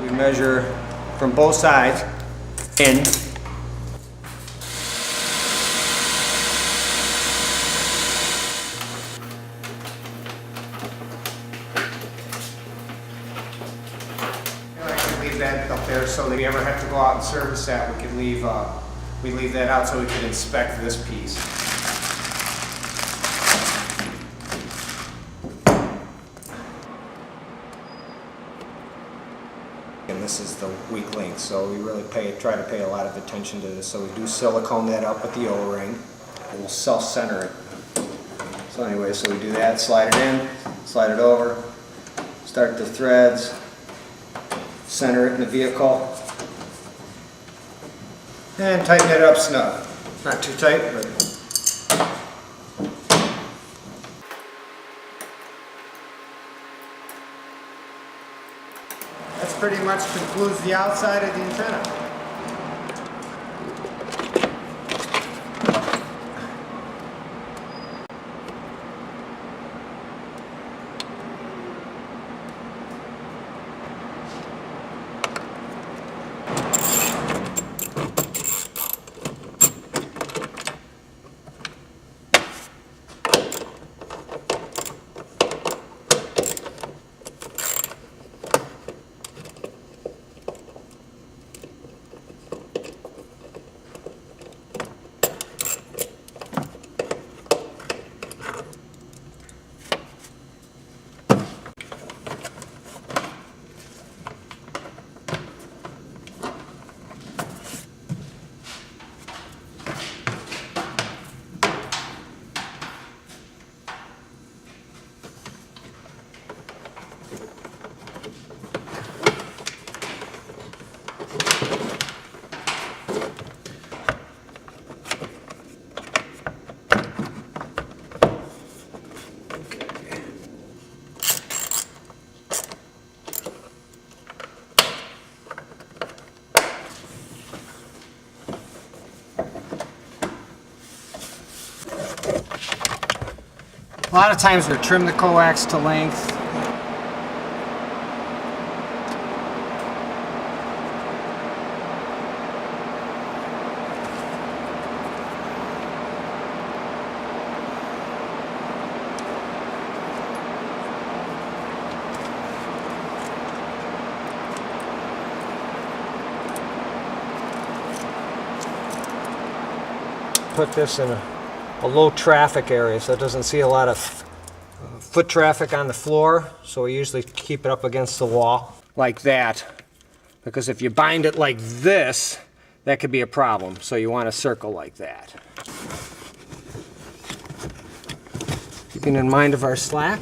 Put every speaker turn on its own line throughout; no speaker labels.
We measure from both sides in. Leave that up there so that if we ever have to go out and service that, we can leave that out so we can inspect this piece. And this is the weak link, so we really try to pay a lot of attention to this. So we do silicone that up with the O-ring, and we'll self-center it. So anyway, so we do that, slide it in, slide it over, start the threads, center it in the vehicle, and tighten it up snug. Not too tight, but that's pretty much concludes the outside of the antenna. A lot of times we trim the coax to length. Put this in a low traffic area so it doesn't see a lot of foot traffic on the floor, so we usually keep it up against the wall like that, because if you bind it like this, that could be a problem, so you want a circle like that. Keeping in mind of our slack.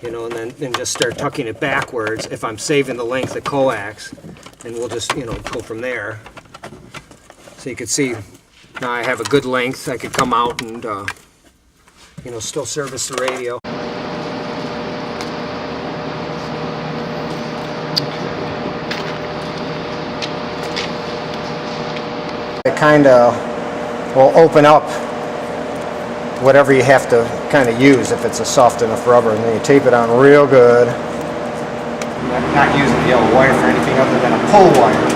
You know, and then just start tucking it backwards if I'm saving the length of coax, and we'll just, you know, go from there. So you can see now I have a good length. I could come out and, you know, still service the radio. It kind of will open up whatever you have to kind of use if it's a soft enough rubber, and then you tape it on real good. Not using the yellow wire for anything other than a pull wire.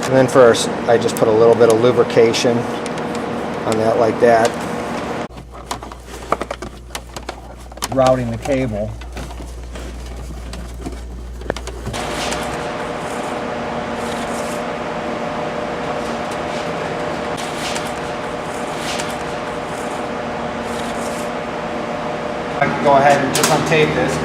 And then first, I just put a little bit of lubrication on that like that. Routing the cable. I can go ahead and just untape this.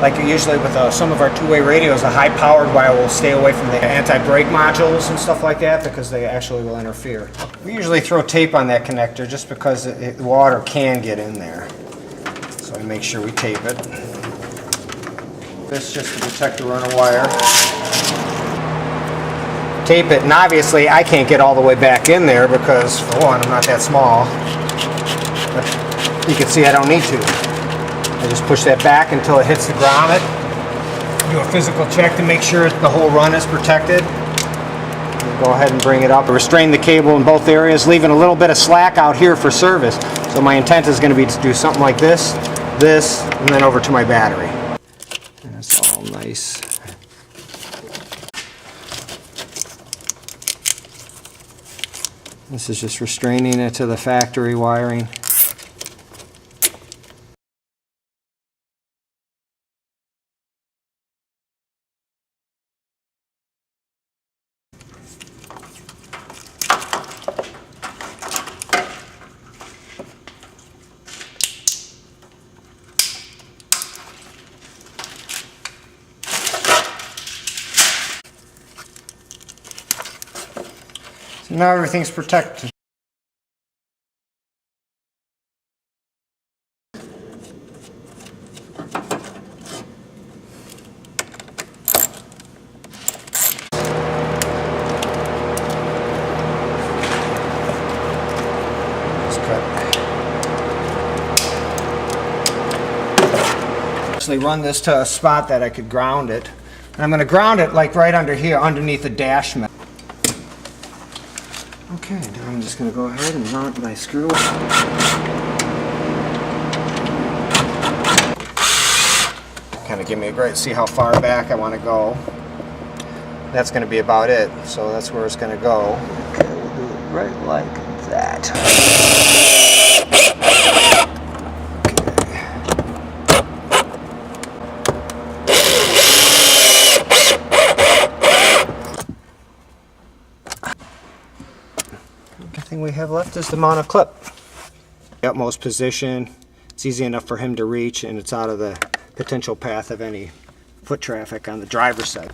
Like usually with some of our two-way radios, a high-powered wire will stay away from the anti-brake modules and stuff like that because they actually will interfere. We usually throw tape on that connector just because the water can get in there. So we make sure we tape it. This just to protect the runner wire. Tape it, and obviously I can't get all the way back in there because, for one, I'm not that small. But you can see I don't need to. I just push that back until it hits the grommet. Do a physical check to make sure the whole run is protected. Go ahead and bring it up. Restrain the cable in both areas, leaving a little bit of slack out here for service. So my intent is going to be to do something like this, and then over to my battery. And that's all nice. This is just restraining it to the factory wiring. So now everything's protected. Actually run this to a spot that I could ground it. And I'm going to ground it like right under here, underneath the dash mat. Okay, now I'm just going to go ahead and mount my screw. Kind of give me a great, see how far back I want to go. That's going to be about it, so that's where it's going to go. Okay, we'll do it right like that. Thing we have left is to mount a clip. The utmost position, it's easy enough for him to reach, and it's out of the potential path of any foot traffic on the driver's side.